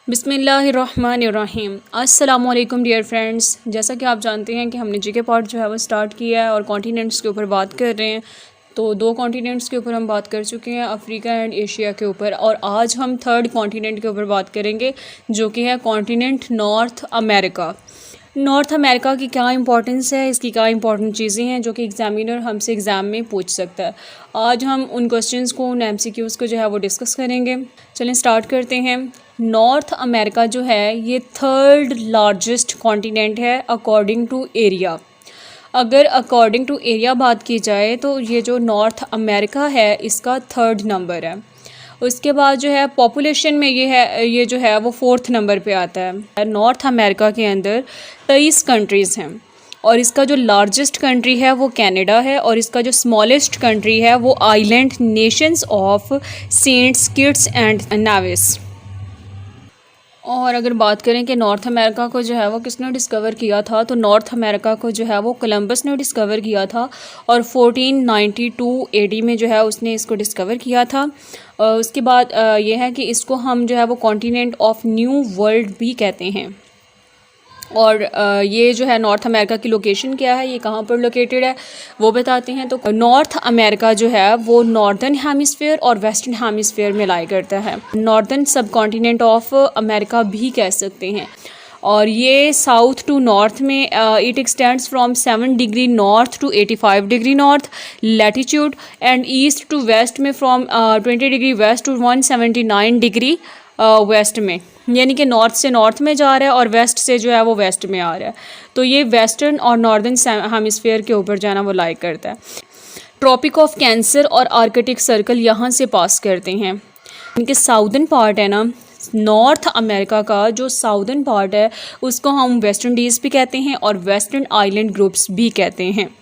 बिस्मिल्लाहिर्रहमानिर्रहीम। अस्सलामुअलैकुम dear friends. जैसा कि आप जानते हैं कि हमने जीके पार्ट जो है वो स्टार्ट किया है और कॉन्टिनेंट्स के ऊपर बात कर रहे हैं। तो 2 कॉन्टिनेंट्स के ऊपर हम बात कर चुके हैं, अफ्रीका एंड एशिया के ऊपर, और आज हम 3rd कॉन्टिनेंट के ऊपर बात करेंगे जो कि है continent north America. North America की क्या इंपॉर्टेंस है, इसकी क्या इंपॉर्टेंट चीज़ें हैं जो कि एग्जामिनर हमसे एग्ज़ाम में पूछ सकता है। आज हम उन क्वेश्चंस को, उन एमसीक्यूज़ को जो है वो डिस्कस करेंगे। चलें स्टार्ट करते हैं। नॉर्थ अमेरिका जो है ये 3rd लार्जेस्ट कॉन्टिनेंट है अकॉर्डिंग टू एरिया। अगर अकॉर्डिंग टू एरिया बात की जाए तो ये जो नॉर्थ अमेरिका है इसका 3rd नंबर है। उसके बाद जो है पॉपुलेशन में ये जो है वो 4th नंबर पे आता है। नॉर्थ अमेरिका के अंदर 23 कंट्रीज़ हैं और इसका जो लार्जेस्ट कंट्री है वो कनाडा है और इसका जो स्मॉलेस्ट कंट्री है वो island nations of Saint Kitts and Nevis. और अगर बात करें कि नॉर्थ अमेरिका को जो है वो किसने डिस्कवर किया था, तो नॉर्थ अमेरिका को जो है वो कोलंबस ने डिस्कवर किया था और 1492 एडी में जो है उसने इसको डिस्कवर किया था। उसके बाद ये है कि इसको हम जो है वो कॉन्टिनेंट ऑफ न्यू वर्ल्ड भी कहते हैं। और ये जो है नॉर्थ अमेरिका की लोकेशन क्या है, ये कहाँ पर लोकेटेड है वो बताते हैं। तो नॉर्थ अमेरिका जो है वो नॉर्दर्न हेमिस्फीयर और वेस्टर्न हेमिस्फीयर में लाई करता है। नॉर्दर्न सब कॉन्टिनेंट ऑफ अमेरिका भी कह सकते हैं। और ये साउथ टू नॉर्थ में it extends from 7 degree north to 85 degree north latitude and east to west में from 20 degree west to 179 degree west में, यानी कि नॉर्थ से नॉर्थ में जा रहा है और वेस्ट से जो है वो वेस्ट में आ रहा है। तो ये वेस्टर्न और नॉर्दर्न हेमिस्फीयर के ऊपर जो है ना वो लाई करता है। ट्रॉपिक ऑफ कैंसर और आर्कटिक सर्कल यहाँ से पास करते हैं। इनके साउदर्न पार्ट है ना, नॉर्थ अमेरिका का जो साउदर्न पार्ट है उसको हम वेस्टर्न इंडीज़ भी कहते हैं और वेस्टर्न आइलैंड ग्रुप्स भी कहते हैं।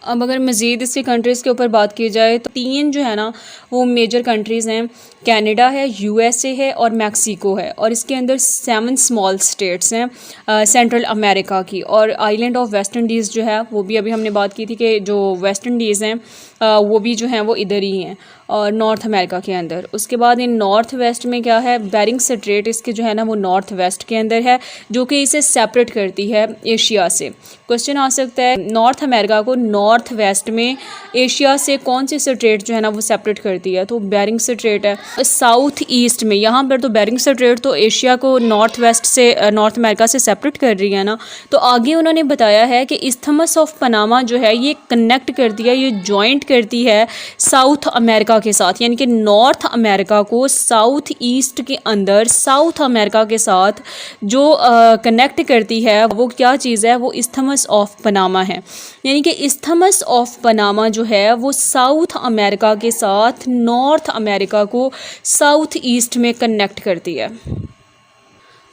अब अगर मज़ीद इसके कंट्रीज़ के ऊपर बात की जाए तो 3 जो है ना वो मेजर कंट्रीज़ हैं। कनाडा है, यूएसए है और मैक्सिको है। और इसके अंदर 7 स्मॉल स्टेट्स हैं सेंट्रल अमेरिका की। और आइलैंड ऑफ वेस्ट इंडीज़ जो है वो भी अभी हमने बात की थी कि जो वेस्ट इंडीज़ हैं वो भी जो हैं वो इधर ही हैं और नॉर्थ अमेरिका के अंदर। उसके बाद इन नॉर्थ वेस्ट में क्या है, बेरिंग स्ट्रेट इसके जो है ना वो नॉर्थ वेस्ट के अंदर है जो कि इसे सेपरेट करती है एशिया से। क्वेश्चन आ सकता है नॉर्थ अमेरिका को नॉर्थ वेस्ट में एशिया से कौन सी स्ट्रेट जो है ना वो सेपरेट करती है, तो बेरिंग स्ट्रेट है। साउथ ईस्ट में यहाँ पर तो बेरिंग स्ट्रेट तो एशिया को नॉर्थ वेस्ट से नॉर्थ अमेरिका से सेपरेट कर रही है ना। तो आगे उन्होंने बताया है कि इस्थमस ऑफ पनामा जो है ये कनेक्ट करती है, ये जॉइंट करती है साउथ अमेरिका के साथ, यानी कि नॉर्थ अमेरिका को साउथ ईस्ट के अंदर साउथ अमेरिका के साथ जो कनेक्ट करती है वो क्या चीज़ है, वो इस्थमस ऑफ पनामा है। यानी कि इस्थमस ऑफ पनामा जो है वो साउथ अमेरिका के साथ नॉर्थ अमेरिका को साउथ ईस्ट में कनेक्ट करती है।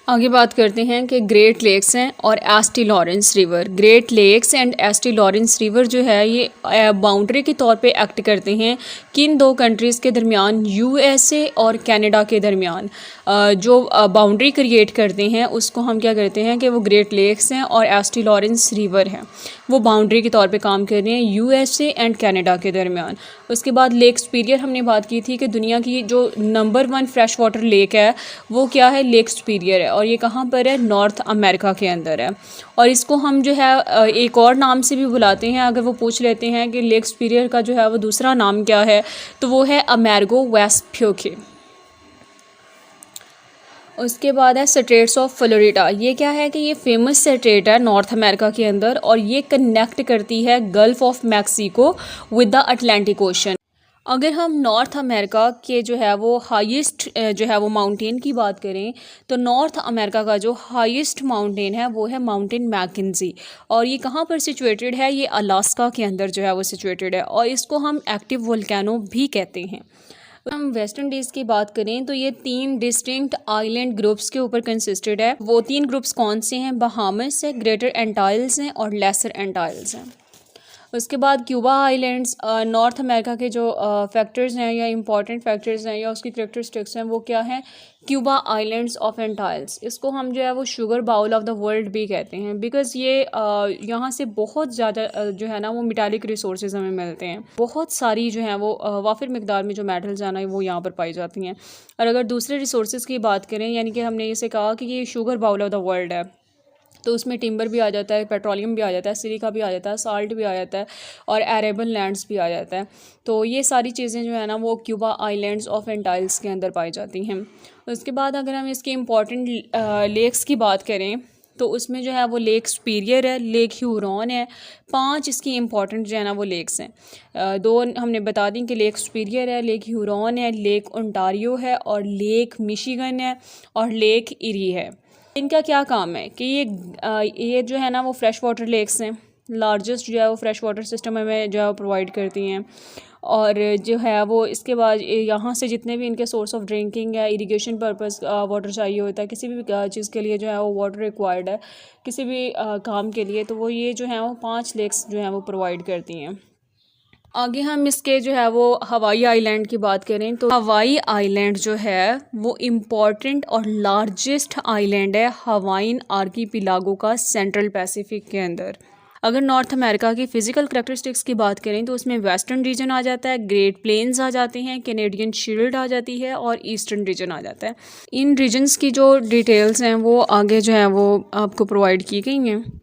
आगे बात करते हैं कि ग्रेट लेक्स हैं और St Lawrence River. Great Lakes and St Lawrence River जो है ये बाउंड्री के तौर पे एक्ट करते हैं किन 2 कंट्रीज़ के दरमियान, यूएसए और कनाडा के दरमियान। जो बाउंड्री क्रिएट करते हैं उसको हम क्या करते हैं कि वो ग्रेट लेक्स हैं और एस्टी लॉरेंस रिवर है, वो बाउंड्री के तौर पे काम कर रहे हैं यूएसए एंड कनाडा के दरमियान। उसके बाद लेक सुपीरियर हमने बात की थी कि दुनिया की जो नंबर 1 फ्रेश वाटर लेक है वो क्या है, लेक सुपीरियर है और ये कहाँ पर है, नॉर्थ अमेरिका के अंदर है। और इसको हम जो है एक और नाम से भी बुलाते हैं। अगर वो पूछ लेते हैं कि लेक सुपीरियर का जो है वो दूसरा नाम क्या है, तो वो है अमेरिगो वेस्पुकी। उसके बाद है स्ट्रेट्स ऑफ फ्लोरिडा। ये क्या है कि ये फेमस स्ट्रेट है नॉर्थ अमेरिका के अंदर और ये कनेक्ट करती है gulf of Mexico with the Atlantic ocean. अगर हम नॉर्थ अमेरिका के जो है वो हाईएस्ट जो है वो माउंटेन की बात करें तो नॉर्थ अमेरिका का जो हाईएस्ट माउंटेन है वो है माउंटेन मैकेंजी और ये कहाँ पर सिचुएटेड है, ये अलास्का के अंदर जो है वो सिचुएटेड है और इसको हम एक्टिव वोल्केनो भी कहते हैं। हम वेस्ट इंडीज़ की बात करें तो ये 3 डिस्टिंक्ट आइलैंड ग्रुप्स के ऊपर कंसिस्टेड है। वो 3 ग्रुप्स कौन से हैं, बहामस है, ग्रेटर एंटाइल्स हैं और लेसर एंटाइल्स हैं। उसके बाद क्यूबा आइलैंड्स नॉर्थ अमेरिका के जो फैक्टर्स हैं या इंपॉर्टेंट फैक्टर्स हैं या उसकी करैक्टरिस्टिक्स हैं वो क्या हैं? क्यूबा आइलैंड्स ऑफ एंटाइल्स, इसको हम जो है वो sugar bowl of the world भी कहते हैं, बिकॉज़ ये यहाँ से बहुत ज़्यादा जो है ना वो मेटालिक रिसोर्सेज हमें मिलते हैं। बहुत सारी जो हैं वो वाफिर मिकदार में जो मेटल्स हैं ना वो यहाँ पर पाई जाती हैं। और अगर दूसरे रिसोर्सेज की बात करें, यानी कि हमने इसे कहा कि ये sugar bowl of the world है, तो उसमें टिम्बर भी आ जाता है, पेट्रोलियम भी आ जाता है, सिलिका भी आ जाता है, साल्ट भी आ जाता है और एरेबल लैंड्स भी आ जाता है। तो ये सारी चीज़ें जो है ना वो क्यूबा आइलैंड्स ऑफ एंटाइल्स के अंदर पाई जाती हैं। उसके बाद अगर हम इसके इम्पॉर्टेंट लेक्स की बात करें तो उसमें जो है वो लेक सुपीरियर है, लेक ह्यूरॉन है। 5 इसकी इम्पॉर्टेंट जो है ना वो लेक्स हैं। 2 हमने बता दी कि लेक सुपीरियर है, लेक ह्यूरॉन है, लेक ओंटारियो है और लेक मिशिगन है और लेक इरी है। इनका क्या काम है कि ये जो है ना वो फ्रेश वाटर लेक्स हैं, लार्जेस्ट जो है वो फ्रेश वाटर सिस्टम हमें जो है वो प्रोवाइड करती हैं। और जो है वो इसके बाद यहाँ से जितने भी इनके सोर्स ऑफ ड्रिंकिंग या इरिगेशन पर्पस वाटर चाहिए होता है, किसी भी चीज़ के लिए जो है वो वाटर रिक्वायर्ड है किसी भी काम के लिए, तो वो ये जो है वो 5 लेक्स जो है वो प्रोवाइड करती हैं। आगे हम इसके जो है वो हवाई आइलैंड की बात करें तो हवाई आइलैंड जो है वो इम्पॉर्टेंट और लार्जेस्ट आइलैंड है हवाइन आर्कीपिलागो का सेंट्रल पैसिफिक के अंदर। अगर नॉर्थ अमेरिका की फ़िज़िकल करैक्टरिस्टिक्स की बात करें तो उसमें वेस्टर्न रीजन आ जाता है, ग्रेट प्लेन्स आ जाते हैं, कैनेडियन शील्ड आ जाती है और ईस्टर्न रीजन आ जाता है। इन रीजन्स की जो डिटेल्स हैं वो आगे जो है वो आपको प्रोवाइड की गई हैं।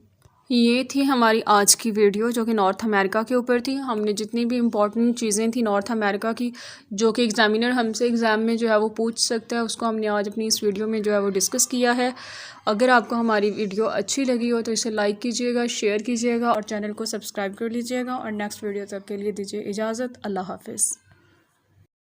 ये थी हमारी आज की वीडियो जो कि नॉर्थ अमेरिका के ऊपर थी। हमने जितनी भी इम्पॉर्टेंट चीज़ें थी नॉर्थ अमेरिका की जो कि एग्ज़ामिनर हमसे एग्ज़ाम में जो है वो पूछ सकता है, उसको हमने आज अपनी इस वीडियो में जो है वो डिस्कस किया है। अगर आपको हमारी वीडियो अच्छी लगी हो तो इसे लाइक कीजिएगा, शेयर कीजिएगा और चैनल को सब्सक्राइब कर लीजिएगा। और नेक्स्ट वीडियो तक के लिए दीजिए इजाज़त। अल्लाह हाफ़िज़।